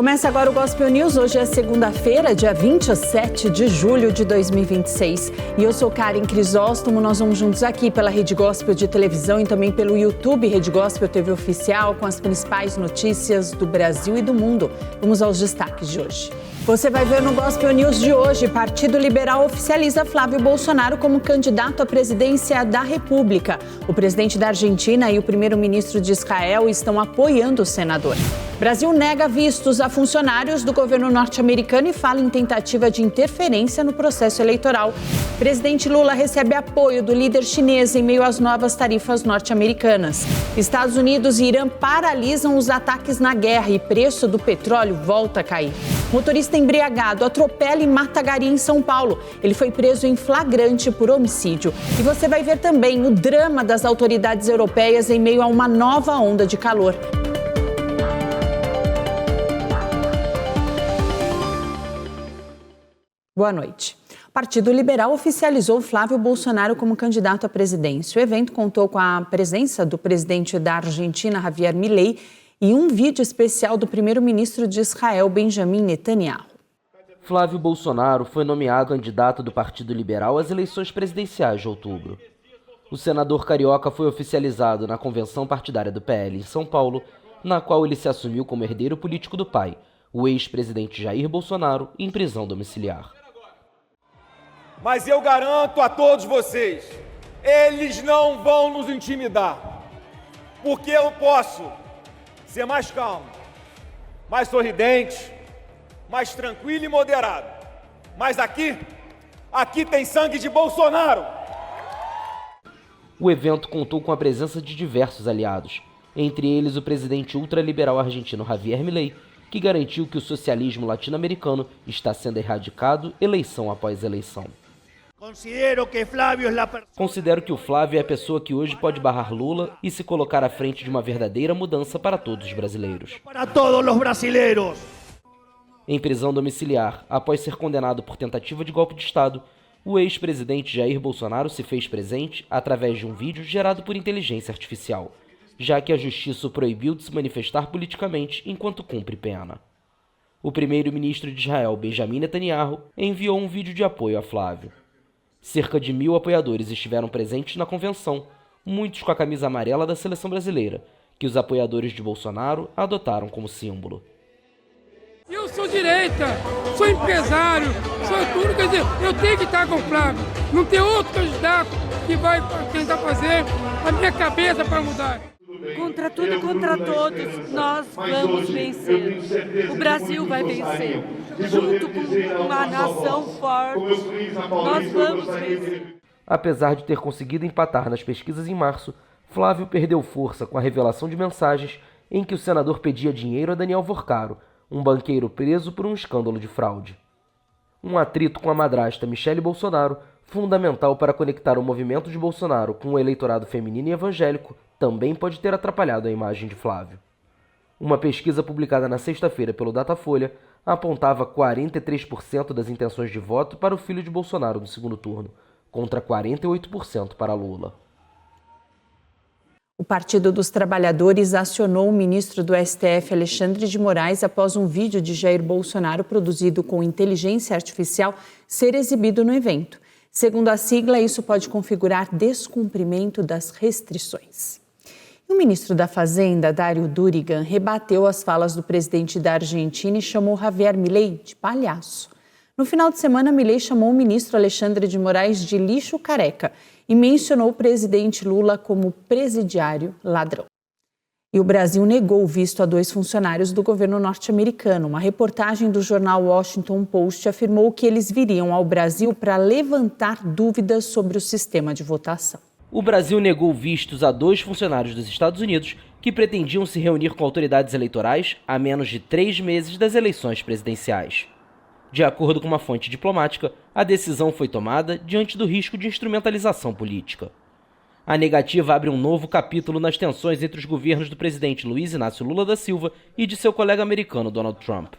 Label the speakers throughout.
Speaker 1: Começa agora o Gospel News. Hoje é segunda-feira, dia 27 de julho de 2026. E eu sou Karen Crisóstomo. Nós vamos juntos aqui pela Rede Gospel de televisão e também pelo YouTube Rede Gospel TV Oficial com as principais notícias do Brasil e do mundo. Vamos aos destaques de hoje. Você vai ver no Gospel News de hoje, Partido Liberal oficializa Flávio Bolsonaro como candidato à presidência da República. O presidente da Argentina e o primeiro-ministro de Israel estão apoiando o senador. Brasil nega vistos a funcionários do governo norte-americano e fala em tentativa de interferência no processo eleitoral. Presidente Lula recebe apoio do líder chinês em meio às novas tarifas norte-americanas. Estados Unidos e Irã paralisam os ataques na guerra e preço do petróleo volta a cair. Motorista embriagado atropela e mata gari em São Paulo. Ele foi preso em flagrante por homicídio. E você vai ver também o drama das autoridades europeias em meio a uma nova onda de calor. Boa noite. O Partido Liberal oficializou Flávio Bolsonaro como candidato à presidência. O evento contou com a presença do presidente da Argentina, Javier Milei, e um vídeo especial do primeiro-ministro de Israel, Benjamin Netanyahu.
Speaker 2: Flávio Bolsonaro foi nomeado candidato do Partido Liberal às eleições presidenciais de outubro. O senador carioca foi oficializado na convenção partidária do PL em São Paulo, na qual ele se assumiu como herdeiro político do pai, o ex-presidente Jair Bolsonaro, em prisão domiciliar.
Speaker 3: Mas eu garanto a todos vocês, eles não vão nos intimidar, porque eu posso ser mais calmo, mais sorridente, mais tranquilo e moderado. Mas aqui tem sangue de Bolsonaro.
Speaker 2: O evento contou com a presença de diversos aliados, entre eles o presidente ultraliberal argentino Javier Milei, que garantiu que o socialismo latino-americano está sendo erradicado eleição após eleição. Considero que o Flávio é a pessoa que hoje pode barrar Lula e se colocar à frente de uma verdadeira mudança para todos os brasileiros. Em prisão domiciliar, após ser condenado por tentativa de golpe de Estado, o ex-presidente Jair Bolsonaro se fez presente através de um vídeo gerado por inteligência artificial, já que a justiça o proibiu de se manifestar politicamente enquanto cumpre pena. O primeiro-ministro de Israel, Benjamin Netanyahu, enviou um vídeo de apoio a Flávio. Cerca de 1.000 apoiadores estiveram presentes na convenção, muitos com a camisa amarela da seleção brasileira, que os apoiadores de Bolsonaro adotaram como símbolo.
Speaker 4: Eu sou direita, sou empresário, sou tudo, quer dizer, eu tenho que estar com o Flávio. Não tem outro candidato que vai tentar fazer a minha cabeça para mudar.
Speaker 5: Contra tudo e contra todos, nós vamos vencer. O Brasil vai vencer. Junto com uma nação forte, nós vamos vencer.
Speaker 2: Apesar de ter conseguido empatar nas pesquisas em março, Flávio perdeu força com a revelação de mensagens em que o senador pedia dinheiro a Daniel Vorcaro, um banqueiro preso por um escândalo de fraude. Um atrito com a madrasta Michele Bolsonaro, fundamental para conectar o movimento de Bolsonaro com o eleitorado feminino e evangélico, também pode ter atrapalhado a imagem de Flávio. Uma pesquisa publicada na sexta-feira pelo Datafolha apontava 43% das intenções de voto para o filho de Bolsonaro no segundo turno, contra 48% para Lula.
Speaker 1: O Partido dos Trabalhadores acionou o ministro do STF, Alexandre de Moraes, após um vídeo de Jair Bolsonaro produzido com inteligência artificial ser exibido no evento. Segundo a sigla, isso pode configurar descumprimento das restrições. O ministro da Fazenda, Dário Durigan, rebateu as falas do presidente da Argentina e chamou Javier Milei de palhaço. No final de semana, Milei chamou o ministro Alexandre de Moraes de lixo careca e mencionou o presidente Lula como presidiário ladrão. E o Brasil negou o visto a 2 funcionários do governo norte-americano. Uma reportagem do jornal Washington Post afirmou que eles viriam ao Brasil para levantar dúvidas sobre o sistema de votação.
Speaker 2: O Brasil negou vistos a 2 funcionários dos Estados Unidos que pretendiam se reunir com autoridades eleitorais a menos de 3 meses das eleições presidenciais. De acordo com uma fonte diplomática, a decisão foi tomada diante do risco de instrumentalização política. A negativa abre um novo capítulo nas tensões entre os governos do presidente Luiz Inácio Lula da Silva e de seu colega americano Donald Trump.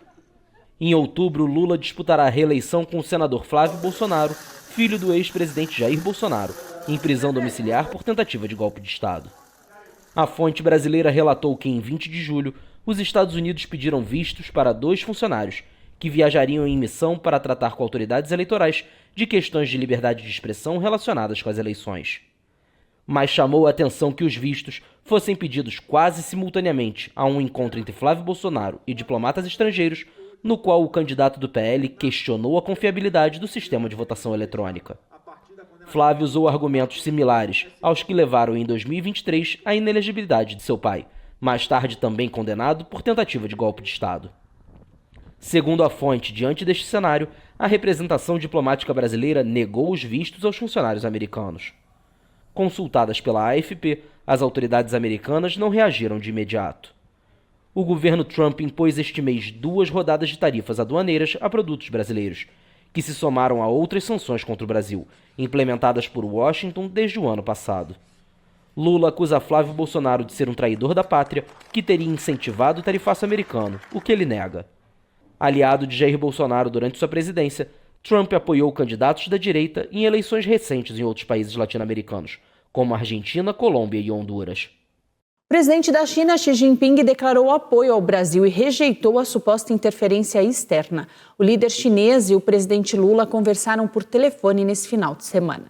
Speaker 2: Em outubro, Lula disputará a reeleição com o senador Flávio Bolsonaro, filho do ex-presidente Jair Bolsonaro, em prisão domiciliar por tentativa de golpe de Estado. A fonte brasileira relatou que, em 20 de julho, os Estados Unidos pediram vistos para 2 funcionários que viajariam em missão para tratar com autoridades eleitorais de questões de liberdade de expressão relacionadas com as eleições. Mas chamou a atenção que os vistos fossem pedidos quase simultaneamente a um encontro entre Flávio Bolsonaro e diplomatas estrangeiros, no qual o candidato do PL questionou a confiabilidade do sistema de votação eletrônica. Flávio usou argumentos similares aos que levaram em 2023 à inelegibilidade de seu pai, mais tarde também condenado por tentativa de golpe de Estado. Segundo a fonte, diante deste cenário, a representação diplomática brasileira negou os vistos aos funcionários americanos. Consultadas pela AFP, as autoridades americanas não reagiram de imediato. O governo Trump impôs este mês 2 rodadas de tarifas aduaneiras a produtos brasileiros, que se somaram a outras sanções contra o Brasil, implementadas por Washington desde o ano passado. Lula acusa Flávio Bolsonaro de ser um traidor da pátria que teria incentivado o tarifaço americano, o que ele nega. Aliado de Jair Bolsonaro durante sua presidência, Trump apoiou candidatos da direita em eleições recentes em outros países latino-americanos, como Argentina, Colômbia e Honduras.
Speaker 1: O presidente da China, Xi Jinping, declarou apoio ao Brasil e rejeitou a suposta interferência externa. O líder chinês e o presidente Lula conversaram por telefone nesse final de semana.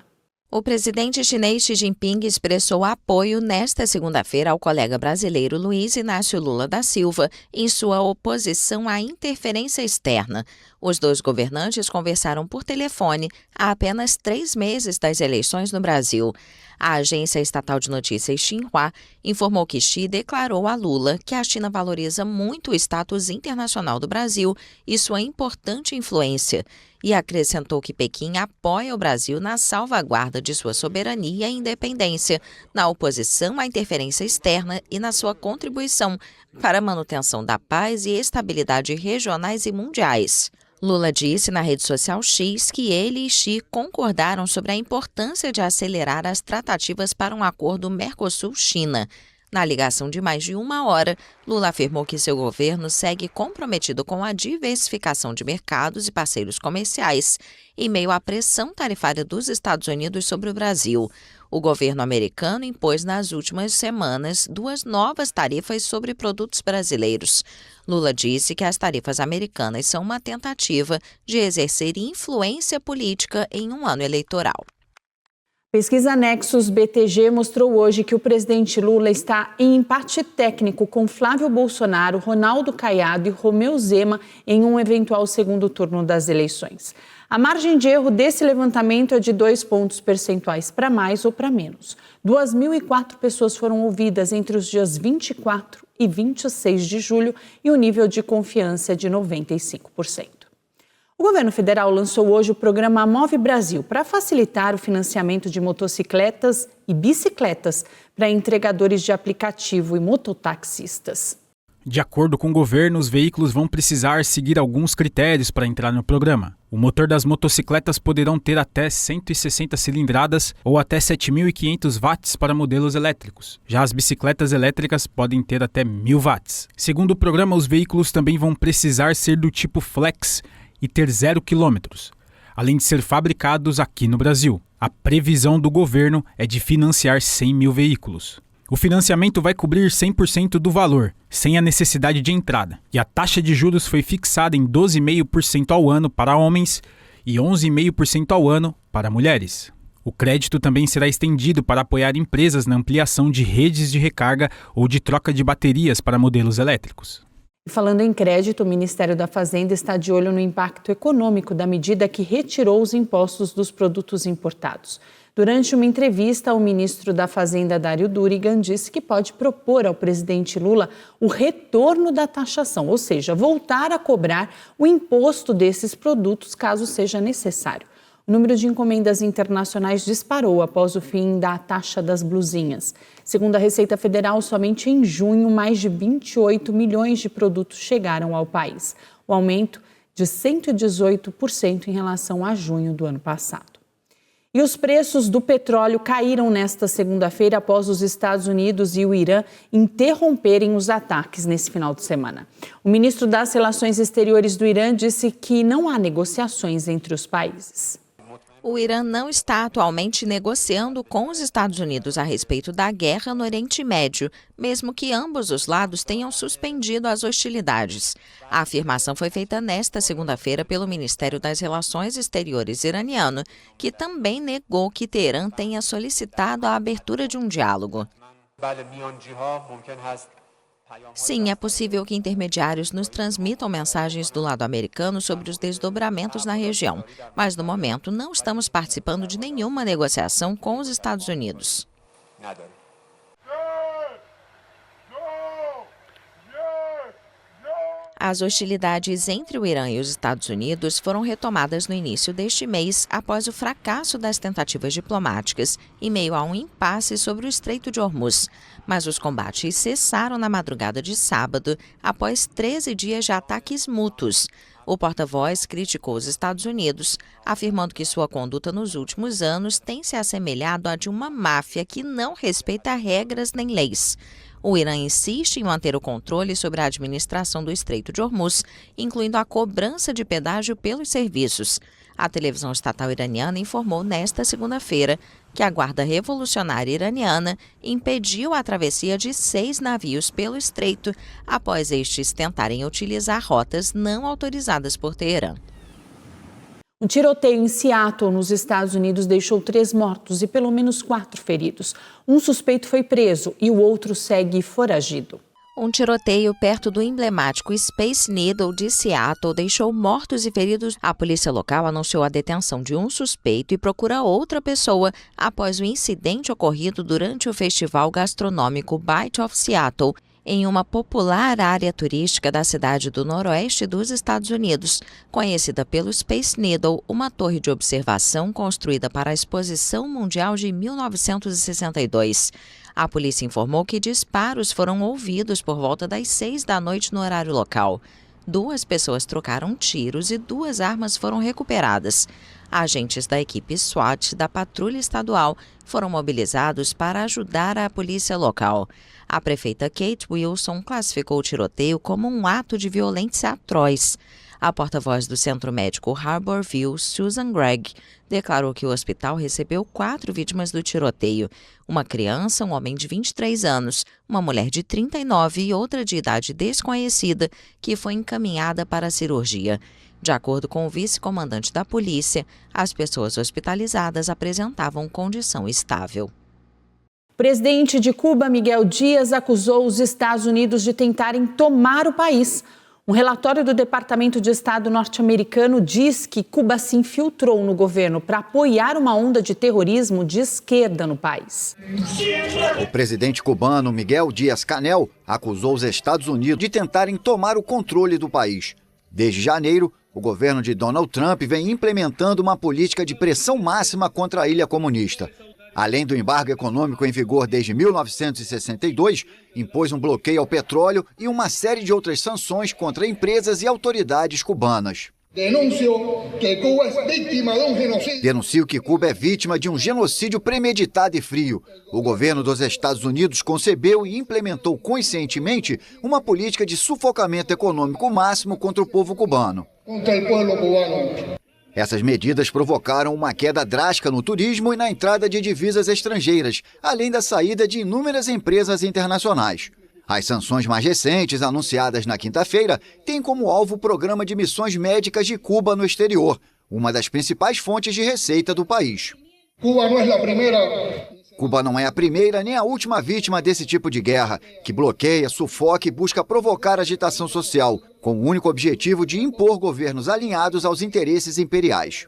Speaker 6: O presidente chinês Xi Jinping expressou apoio nesta segunda-feira ao colega brasileiro Luiz Inácio Lula da Silva em sua oposição à interferência externa. Os 2 governantes conversaram por telefone há apenas 3 meses das eleições no Brasil. A agência estatal de notícias Xinhua informou que Xi declarou a Lula que a China valoriza muito o status internacional do Brasil e sua importante influência, e acrescentou que Pequim apoia o Brasil na salvaguarda de sua soberania e independência, na oposição à interferência externa e na sua contribuição para a manutenção da paz e estabilidade regionais e mundiais. Lula disse na rede social X que ele e Xi concordaram sobre a importância de acelerar as tratativas para um acordo Mercosul-China. Na ligação de mais de 1 hora, Lula afirmou que seu governo segue comprometido com a diversificação de mercados e parceiros comerciais, em meio à pressão tarifária dos Estados Unidos sobre o Brasil. O governo americano impôs nas últimas semanas 2 novas tarifas sobre produtos brasileiros. Lula disse que as tarifas americanas são uma tentativa de exercer influência política em um ano eleitoral.
Speaker 1: Pesquisa Nexus BTG mostrou hoje que o presidente Lula está em empate técnico com Flávio Bolsonaro, Ronaldo Caiado e Romeu Zema em um eventual segundo turno das eleições. A margem de erro desse levantamento é de 2 pontos percentuais para mais ou para menos. 2.004 pessoas foram ouvidas entre os dias 24 e 26 de julho e o nível de confiança é de 95%. O governo federal lançou hoje o programa Move Brasil para facilitar o financiamento de motocicletas e bicicletas para entregadores de aplicativo e mototaxistas.
Speaker 7: De acordo com o governo, os veículos vão precisar seguir alguns critérios para entrar no programa. O motor das motocicletas poderão ter até 160 cilindradas ou até 7.500 watts para modelos elétricos. Já as bicicletas elétricas podem ter até 1.000 watts. Segundo o programa, os veículos também vão precisar ser do tipo Flex e ter 0 quilômetros, além de ser fabricados aqui no Brasil. A previsão do governo é de financiar 100.000 veículos. O financiamento vai cobrir 100% do valor, sem a necessidade de entrada. E a taxa de juros foi fixada em 12,5% ao ano para homens e 11,5% ao ano para mulheres. O crédito também será estendido para apoiar empresas na ampliação de redes de recarga ou de troca de baterias para modelos elétricos.
Speaker 1: Falando em crédito, o Ministério da Fazenda está de olho no impacto econômico da medida que retirou os impostos dos produtos importados. Durante uma entrevista, o ministro da Fazenda, Dário Durigan, disse que pode propor ao presidente Lula o retorno da taxação, ou seja, voltar a cobrar o imposto desses produtos caso seja necessário. O número de encomendas internacionais disparou após o fim da taxa das blusinhas. Segundo a Receita Federal, somente em junho, mais de 28 milhões de produtos chegaram ao país. O aumento de 118% em relação a junho do ano passado. E os preços do petróleo caíram nesta segunda-feira após os Estados Unidos e o Irã interromperem os ataques nesse final de semana. O ministro das Relações Exteriores do Irã disse que não há negociações entre os países.
Speaker 6: O Irã não está atualmente negociando com os Estados Unidos a respeito da guerra no Oriente Médio, mesmo que ambos os lados tenham suspendido as hostilidades. A afirmação foi feita nesta segunda-feira pelo Ministério das Relações Exteriores iraniano, que também negou que Teherã tenha solicitado a abertura de um diálogo. Sim, é possível que intermediários nos transmitam mensagens do lado americano sobre os desdobramentos na região, mas no momento não estamos participando de nenhuma negociação com os Estados Unidos. As hostilidades entre o Irã e os Estados Unidos foram retomadas no início deste mês após o fracasso das tentativas diplomáticas em meio a um impasse sobre o Estreito de Hormuz. Mas os combates cessaram na madrugada de sábado após 13 dias de ataques mútuos. O porta-voz criticou os Estados Unidos, afirmando que sua conduta nos últimos anos tem se assemelhado à de uma máfia que não respeita regras nem leis. O Irã insiste em manter o controle sobre a administração do Estreito de Hormuz, incluindo a cobrança de pedágio pelos serviços. A televisão estatal iraniana informou nesta segunda-feira que a Guarda Revolucionária Iraniana impediu a travessia de 6 navios pelo estreito após estes tentarem utilizar rotas não autorizadas por Teherã.
Speaker 1: Um tiroteio em Seattle, nos Estados Unidos, deixou 3 mortos e pelo menos 4 feridos. Um suspeito foi preso e o outro segue foragido.
Speaker 6: Um tiroteio perto do emblemático Space Needle de Seattle deixou mortos e feridos. A polícia local anunciou a detenção de um suspeito e procura outra pessoa após o incidente ocorrido durante o festival gastronômico Bite of Seattle, em uma popular área turística da cidade do noroeste dos Estados Unidos, conhecida pelo Space Needle, uma torre de observação construída para a Exposição Mundial de 1962. A polícia informou que disparos foram ouvidos por volta das 6 da noite no horário local. 2 pessoas trocaram tiros e 2 armas foram recuperadas. Agentes da equipe SWAT da Patrulha Estadual foram mobilizados para ajudar a polícia local. A prefeita Kate Wilson classificou o tiroteio como um ato de violência atroz. A porta-voz do Centro Médico Harborville, Susan Gregg, declarou que o hospital recebeu 4 vítimas do tiroteio. Uma criança, um homem de 23 anos, uma mulher de 39 e outra de idade desconhecida, que foi encaminhada para a cirurgia. De acordo com o vice-comandante da polícia, as pessoas hospitalizadas apresentavam condição estável.
Speaker 1: O presidente de Cuba, Miguel Díaz, acusou os Estados Unidos de tentarem tomar o país. Um relatório do Departamento de Estado norte-americano diz que Cuba se infiltrou no governo para apoiar uma onda de terrorismo de esquerda no país.
Speaker 8: O presidente cubano, Miguel Díaz-Canel, acusou os Estados Unidos de tentarem tomar o controle do país. Desde janeiro, o governo de Donald Trump vem implementando uma política de pressão máxima contra a ilha comunista. Além do embargo econômico em vigor desde 1962, impôs um bloqueio ao petróleo e uma série de outras sanções contra empresas e autoridades cubanas. Denuncio que Cuba é vítima de um genocídio premeditado e frio. O governo dos Estados Unidos concebeu e implementou conscientemente uma política de sufocamento econômico máximo contra o povo cubano. Essas medidas provocaram uma queda drástica no turismo e na entrada de divisas estrangeiras, além da saída de inúmeras empresas internacionais. As sanções mais recentes, anunciadas na quinta-feira, têm como alvo o Programa de Missões Médicas de Cuba no exterior, uma das principais fontes de receita do país. Cuba não é a primeira nem a última vítima desse tipo de guerra, que bloqueia, sufoca e busca provocar agitação social, com o único objetivo de impor governos alinhados aos interesses imperiais.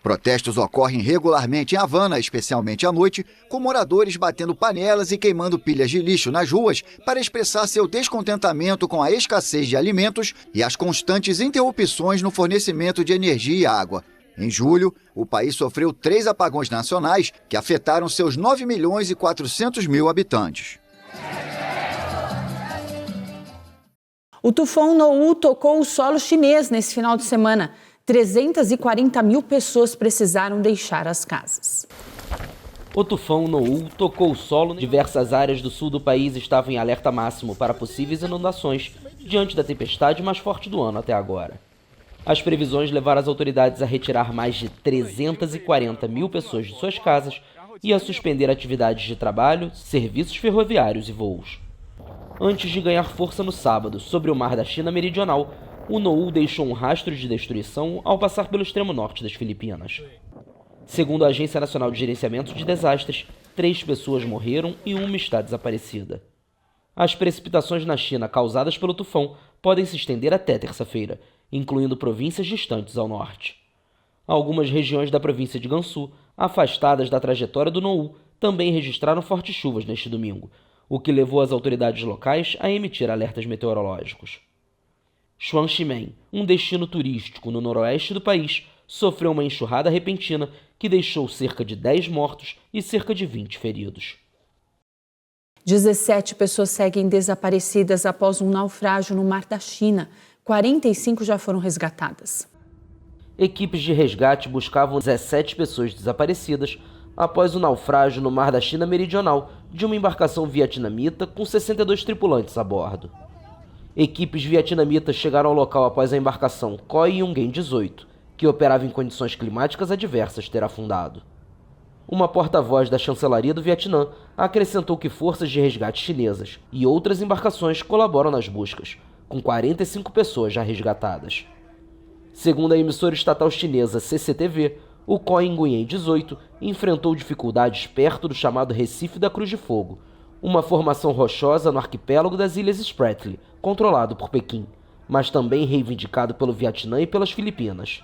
Speaker 8: Protestos ocorrem regularmente em Havana, especialmente à noite, com moradores batendo panelas e queimando pilhas de lixo nas ruas para expressar seu descontentamento com a escassez de alimentos e as constantes interrupções no fornecimento de energia e água. Em julho, o país sofreu 3 apagões nacionais que afetaram seus 9.400.000 habitantes.
Speaker 1: O tufão Noul tocou o solo chinês nesse final de semana. 340.000 pessoas precisaram deixar as casas.
Speaker 2: O tufão Noul tocou o solo. Diversas áreas do sul do país estavam em alerta máximo para possíveis inundações diante da tempestade mais forte do ano até agora. As previsões levaram as autoridades a retirar mais de 340 mil pessoas de suas casas e a suspender atividades de trabalho, serviços ferroviários e voos. Antes de ganhar força no sábado sobre o mar da China Meridional, o Noul deixou um rastro de destruição ao passar pelo extremo norte das Filipinas. Segundo a Agência Nacional de Gerenciamento de Desastres, 3 pessoas morreram e uma está desaparecida. As precipitações na China causadas pelo tufão podem se estender até terça-feira, incluindo províncias distantes ao norte. Algumas regiões da província de Gansu, afastadas da trajetória do Noul, também registraram fortes chuvas neste domingo, o que levou as autoridades locais a emitir alertas meteorológicos. Xuanximen, um destino turístico no noroeste do país, sofreu uma enxurrada repentina que deixou cerca de 10 mortos e cerca de 20 feridos.
Speaker 1: 17 pessoas seguem desaparecidas após um naufrágio no mar da China. 45 já foram resgatadas.
Speaker 2: Equipes de resgate buscavam 17 pessoas desaparecidas após o naufrágio no mar da China Meridional de uma embarcação vietnamita com 62 tripulantes a bordo. Equipes vietnamitas chegaram ao local após a embarcação Koi Yungen 18, que operava em condições climáticas adversas, ter afundado. Uma porta-voz da chancelaria do Vietnã acrescentou que forças de resgate chinesas e outras embarcações colaboram nas buscas, com 45 pessoas já resgatadas. Segundo a emissora estatal chinesa CCTV, o Koi Nguyen 18 enfrentou dificuldades perto do chamado Recife da Cruz de Fogo, uma formação rochosa no arquipélago das Ilhas Spratly, controlado por Pequim, mas também reivindicado pelo Vietnã e pelas Filipinas.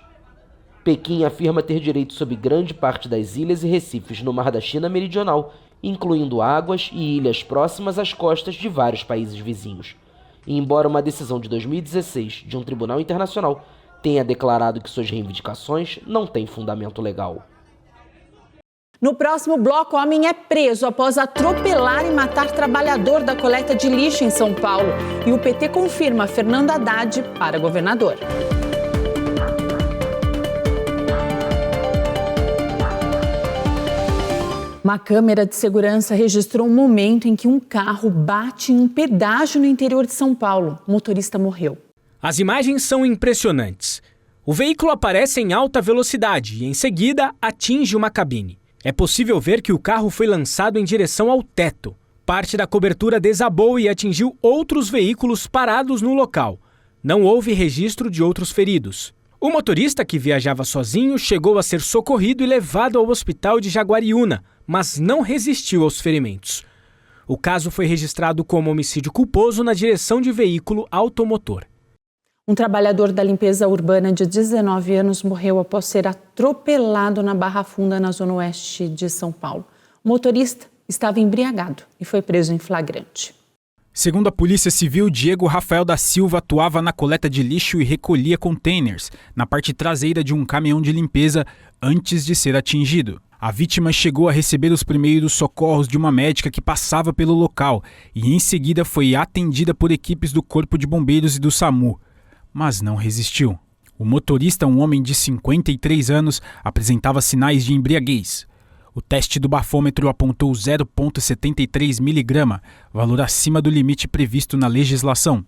Speaker 2: Pequim afirma ter direito sobre grande parte das ilhas e recifes no mar da China Meridional, incluindo águas e ilhas próximas às costas de vários países vizinhos. E embora uma decisão de 2016 de um tribunal internacional tenha declarado que suas reivindicações não têm fundamento legal.
Speaker 1: No próximo bloco, homem é preso após atropelar e matar trabalhador da coleta de lixo em São Paulo. E o PT confirma Fernando Haddad para governador. Uma câmera de segurança registrou um momento em que um carro bate em um pedágio no interior de São Paulo. O motorista morreu.
Speaker 9: As imagens são impressionantes. O veículo aparece em alta velocidade e, em seguida, atinge uma cabine. É possível ver que o carro foi lançado em direção ao teto. Parte da cobertura desabou e atingiu outros veículos parados no local. Não houve registro de outros feridos. O motorista, que viajava sozinho, chegou a ser socorrido e levado ao hospital de Jaguariúna, mas não resistiu aos ferimentos. O caso foi registrado como homicídio culposo na direção de veículo automotor.
Speaker 1: Um trabalhador da limpeza urbana de 19 anos morreu após ser atropelado na Barra Funda, na zona oeste de São Paulo. O motorista estava embriagado e foi preso em flagrante.
Speaker 7: Segundo a Polícia Civil, Diego Rafael da Silva atuava na coleta de lixo e recolhia containers na parte traseira de um caminhão de limpeza antes de ser atingido. A vítima chegou a receber os primeiros socorros de uma médica que passava pelo local e em seguida foi atendida por equipes do Corpo de Bombeiros e do SAMU, mas não resistiu. O motorista, um homem de 53 anos, apresentava sinais de embriaguez. O teste do bafômetro apontou 0,73 miligrama, valor acima do limite previsto na legislação.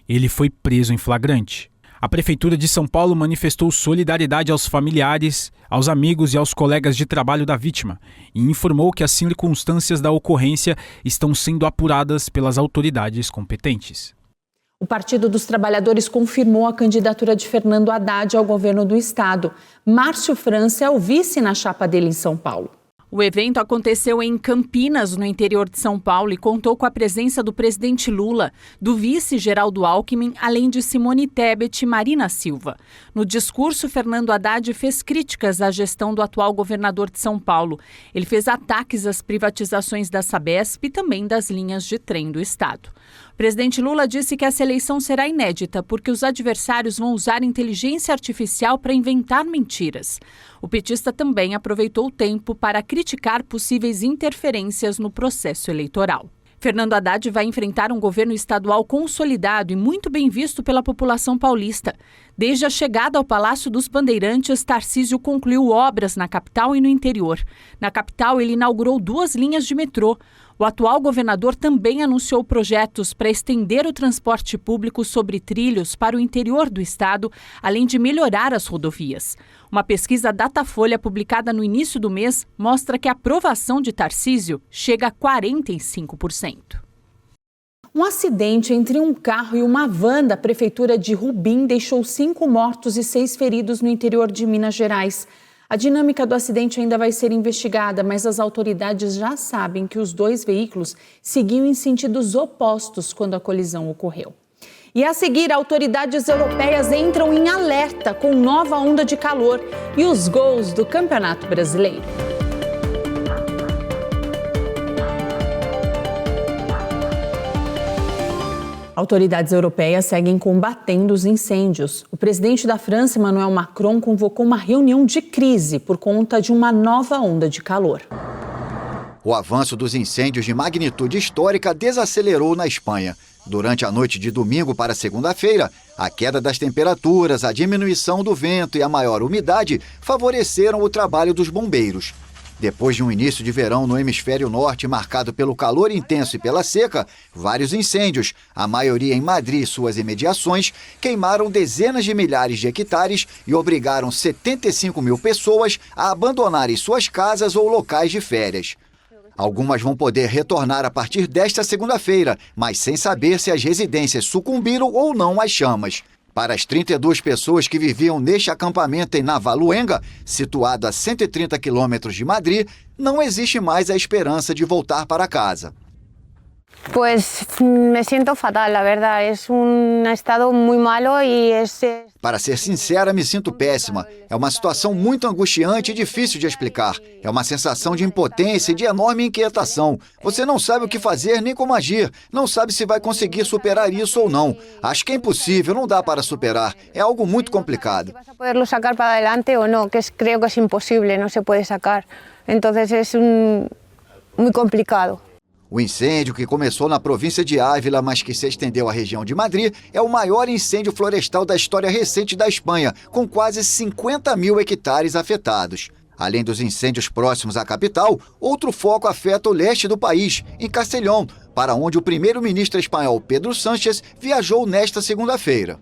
Speaker 7: Ele foi preso em flagrante. A Prefeitura de São Paulo manifestou solidariedade aos familiares, aos amigos e aos colegas de trabalho da vítima e informou que as circunstâncias da ocorrência estão sendo apuradas pelas autoridades competentes.
Speaker 1: O Partido dos Trabalhadores confirmou a candidatura de Fernando Haddad ao governo do estado. Márcio França é o vice na chapa dele em São Paulo. O evento aconteceu em Campinas, no interior de São Paulo, e contou com a presença do presidente Lula, do vice Geraldo Alckmin, além de Simone Tebet e Marina Silva. No discurso, Fernando Haddad fez críticas à gestão do atual governador de São Paulo. Ele fez ataques às privatizações da Sabesp e também das linhas de trem do estado. O presidente Lula disse que essa eleição será inédita porque os adversários vão usar inteligência artificial para inventar mentiras. O petista também aproveitou o tempo para criticar possíveis interferências no processo eleitoral. Fernando Haddad vai enfrentar um governo estadual consolidado e muito bem visto pela população paulista. Desde a chegada ao Palácio dos Bandeirantes, Tarcísio concluiu obras na capital e no interior. Na capital, ele inaugurou 2 linhas de metrô. O atual governador também anunciou projetos para estender o transporte público sobre trilhos para o interior do estado, além de melhorar as rodovias. Uma pesquisa Datafolha publicada no início do mês mostra que a aprovação de Tarcísio chega a 45%. Um acidente entre um carro e uma van da prefeitura de Rubim deixou 5 mortos e 6 feridos no interior de Minas Gerais. A dinâmica do acidente ainda vai ser investigada, mas as autoridades já sabem que os 2 veículos seguiam em sentidos opostos quando a colisão ocorreu. E a seguir, autoridades europeias entram em alerta com nova onda de calor e os gols do Campeonato Brasileiro. Autoridades europeias seguem combatendo os incêndios. O presidente da França, Emmanuel Macron, convocou uma reunião de crise por conta de uma nova onda de calor.
Speaker 8: O avanço dos incêndios de magnitude histórica desacelerou na Espanha. Durante a noite de domingo para segunda-feira, a queda das temperaturas, a diminuição do vento e a maior umidade favoreceram o trabalho dos bombeiros. Depois de um início de verão no hemisfério norte marcado pelo calor intenso e pela seca, vários incêndios, a maioria em Madrid e suas imediações, queimaram dezenas de milhares de hectares e obrigaram 75 mil pessoas a abandonarem suas casas ou locais de férias. Algumas vão poder retornar a partir desta segunda-feira, mas sem saber se as residências sucumbiram ou não às chamas. Para as 32 pessoas que viviam neste acampamento em Navaluenga, situado a 130 quilômetros de Madrid, não existe mais a esperança de voltar para casa.
Speaker 10: Pues me siento fatal, la verdad. Es un estado muy malo y
Speaker 8: Para ser sincera, me sinto péssima. É uma situação muito angustiante e difícil de explicar. É uma sensação de impotência e de enorme inquietação. Você não sabe o que fazer nem como agir. Não sabe se vai conseguir superar isso ou não. Acho que é impossível, não dá para superar. É algo muito complicado.
Speaker 10: Vas a poderlo sacar para adelante ou não, creo que é impossível, não se pode sacar. Então é muito complicado.
Speaker 8: O incêndio, que começou na província de Ávila, mas que se estendeu à região de Madrid, é o maior incêndio florestal da história recente da Espanha, com quase 50 mil hectares afetados. Além dos incêndios próximos à capital, outro foco afeta o leste do país, em Castellón, para onde o primeiro-ministro espanhol Pedro Sánchez viajou nesta segunda-feira.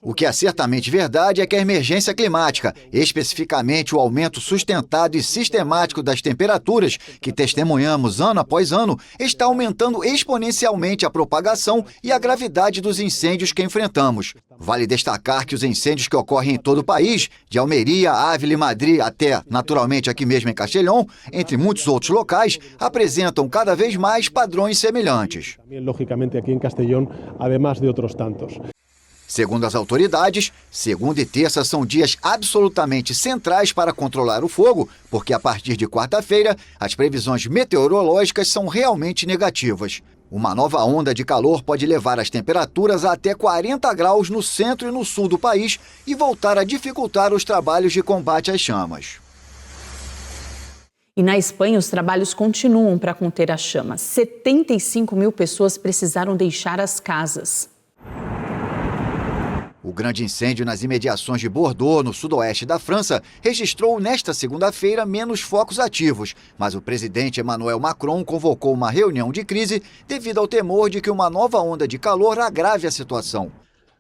Speaker 8: O que é certamente verdade é que a emergência climática, especificamente o aumento sustentado e sistemático das temperaturas que testemunhamos ano após ano, está aumentando exponencialmente a propagação e a gravidade dos incêndios que enfrentamos. Vale destacar que os incêndios que ocorrem em todo o país, de Almeria, Ávila e Madrid até, naturalmente, aqui mesmo em Castellón, entre muitos outros locais, apresentam cada vez mais padrões semelhantes.
Speaker 11: Lógicamente, aqui em Castellón, además de outros tantos.
Speaker 8: Segundo as autoridades, segunda e terça são dias absolutamente centrais para controlar o fogo, porque a partir de quarta-feira, as previsões meteorológicas são realmente negativas. Uma nova onda de calor pode levar as temperaturas a até 40 graus no centro e no sul do país e voltar a dificultar os trabalhos de combate às chamas.
Speaker 1: E na Espanha, os trabalhos continuam para conter as chamas. 75 mil pessoas precisaram deixar as casas.
Speaker 8: O grande incêndio nas imediações de Bordeaux, no sudoeste da França, registrou nesta segunda-feira menos focos ativos, mas o presidente Emmanuel Macron convocou uma reunião de crise devido ao temor de que uma nova onda de calor agrave a situação.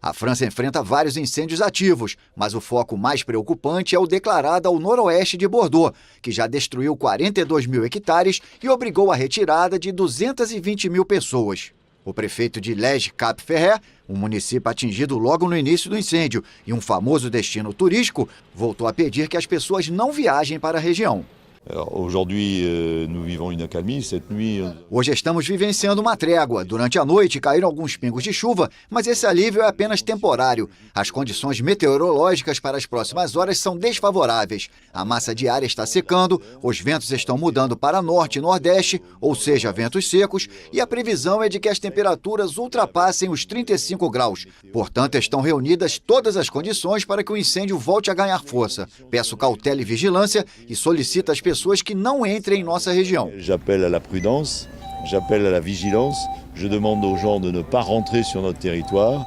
Speaker 8: A França enfrenta vários incêndios ativos, mas o foco mais preocupante é o declarado ao noroeste de Bordeaux, que já destruiu 42 mil hectares e obrigou a retirada de 220 mil pessoas. O prefeito de Les Cap-Ferret, um município atingido logo no início do incêndio e um famoso destino turístico, voltou a pedir que as pessoas não viajem para a região. Hoje estamos vivenciando uma trégua. Durante a noite caíram alguns pingos de chuva, mas esse alívio é apenas temporário. As condições meteorológicas para as próximas horas são desfavoráveis. A massa de ar está secando, os ventos estão mudando para norte e nordeste, ou seja, ventos secos, e a previsão é de que as temperaturas ultrapassem os 35 graus. Portanto, estão reunidas todas as condições para que o incêndio volte a ganhar força. Peço cautela e vigilância e solicito às pessoas que não entrem em nossa região.
Speaker 12: J'appelle à la prudence, j'appelle à la vigilance, je demande aux gens de ne pas rentrer sur notre territoire.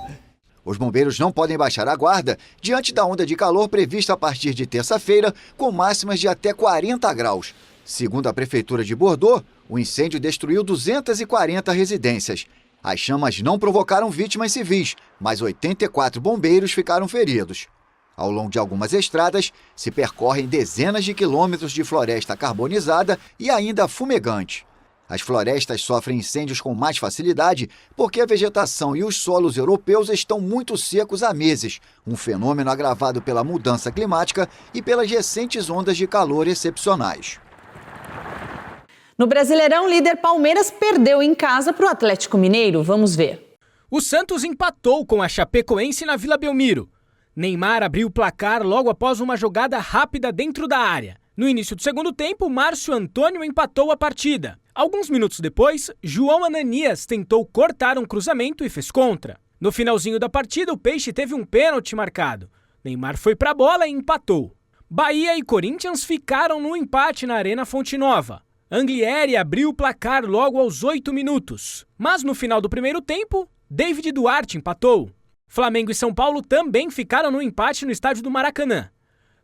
Speaker 8: Os bombeiros não podem baixar a guarda diante da onda de calor prevista a partir de terça-feira, com máximas de até 40 graus. Segundo a Prefeitura de Bordeaux, o incêndio destruiu 240 residências. As chamas não provocaram vítimas civis, mas 84 bombeiros ficaram feridos. Ao longo de algumas estradas, se percorrem dezenas de quilômetros de floresta carbonizada e ainda fumegante. As florestas sofrem incêndios com mais facilidade porque a vegetação e os solos europeus estão muito secos há meses, um fenômeno agravado pela mudança climática e pelas recentes ondas de calor excepcionais.
Speaker 1: No Brasileirão, o líder Palmeiras perdeu em casa para o Atlético Mineiro. Vamos ver.
Speaker 9: O Santos empatou com a Chapecoense na Vila Belmiro. Neymar abriu o placar logo após uma jogada rápida dentro da área. No início do segundo tempo, Márcio Antônio empatou a partida. Alguns minutos depois, João Ananias tentou cortar um cruzamento e fez contra. No finalzinho da partida, o Peixe teve um pênalti marcado. Neymar foi para a bola e empatou. Bahia e Corinthians ficaram no empate na Arena Fonte Nova. Anglieri abriu o placar logo aos 8 minutos. Mas no final do primeiro tempo, David Duarte empatou. Flamengo e São Paulo também ficaram no empate no estádio do Maracanã.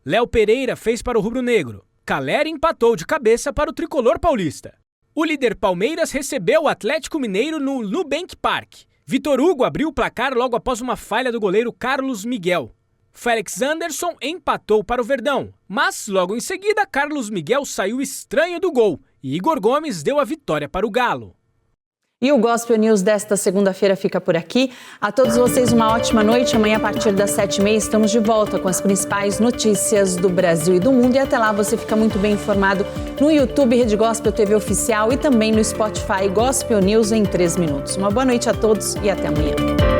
Speaker 9: Léo Pereira fez para o rubro-negro. Caleri empatou de cabeça para o tricolor paulista. O líder Palmeiras recebeu o Atlético Mineiro no Nubank Park. Vitor Hugo abriu o placar logo após uma falha do goleiro Carlos Miguel. Félix Anderson empatou para o Verdão, mas logo em seguida Carlos Miguel saiu estranho do gol e Igor Gomes deu a vitória para o Galo.
Speaker 1: E o Gospel News desta segunda-feira fica por aqui. A todos vocês uma ótima noite. Amanhã a partir das 7h30 estamos de volta com as principais notícias do Brasil e do mundo. E até lá você fica muito bem informado no YouTube Rede Gospel TV Oficial e também no Spotify Gospel News em 3 minutos. Uma boa noite a todos e até amanhã.